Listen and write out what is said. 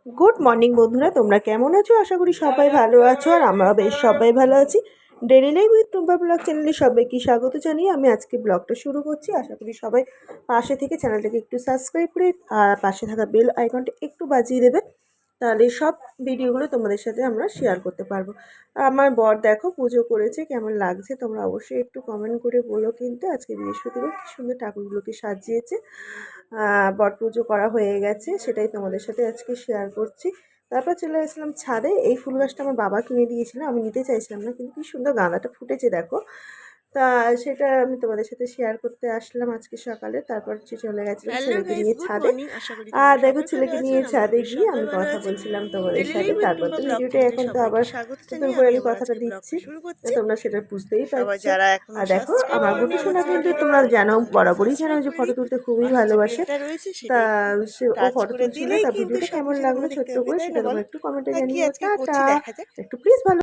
Good morning বন্ধুরা, তোমরা কেমন আছো? আশা করি সবাই ভালো আছো, আর আমরাও বেশ সবাই ভালো আছি। Daily life with Tumpa blog চ্যানেলে সবাইকে স্বাগত জানিয়ে আমি আজকে ব্লগটা শুরু করছি। আশা করি সবাই পাশে থেকে চ্যানেলটাকে একটু সাবস্ক্রাইব করে আর পাশে থাকা বেল আইকনটা একটু বাজিয়ে দেবে, তাহলে সব ভিডিওগুলো তোমাদের সাথে আমরা শেয়ার করতে পারবো। আমার বর দেখো পুজো করেছে, কেমন লাগছে তোমরা অবশ্যই একটু কমেন্ট করে বলো। কিন্তু আজকে বৃহস্পতিবার কী সুন্দর ঠাকুরগুলোকে সাজিয়েছে। বট পুজো করা হয়ে গেছে, সেটাই তোমাদের সাথে আজকে শেয়ার করছি। তারপর চলে আসলাম ছাদে। এই ফুল গাছটা আমার বাবা কিনে দিয়েছিল, আমি নিতে চাইছিলাম না, কিন্তু কি সুন্দর গাঁদাটা ফুটেছে দেখো। তা সেটা আমি তোমাদের সাথে শেয়ার করতে আসলাম আজকে সকালে। তারপর চলে গেছিলাম ছেলেকে নিয়ে ছাদে। আর দেখো ছেলেকে নিয়ে ছাদে গিয়ে আমি কথা বলছিলাম তোমাদের সাথে। তারপর তো ভিডিওটা এখন তো আবার নতুন করে আমি কথাটা দিচ্ছি, তোমরা সেটা বুঝতেই পারছো। আর দেখো আমার গুটি সোনা কিন্তু তোমরা জানো, বরাবরই জানো যে ফটো তুলতে খুবই ভালোবাসে। তা সে ও ফটো তুলছিল। তা ভিডিওটা কেমন লাগলো ছোট্ট করে সেটা তোমরা একটু কমেন্টে জানিও। টাটা। একটু প্লিজ ভালো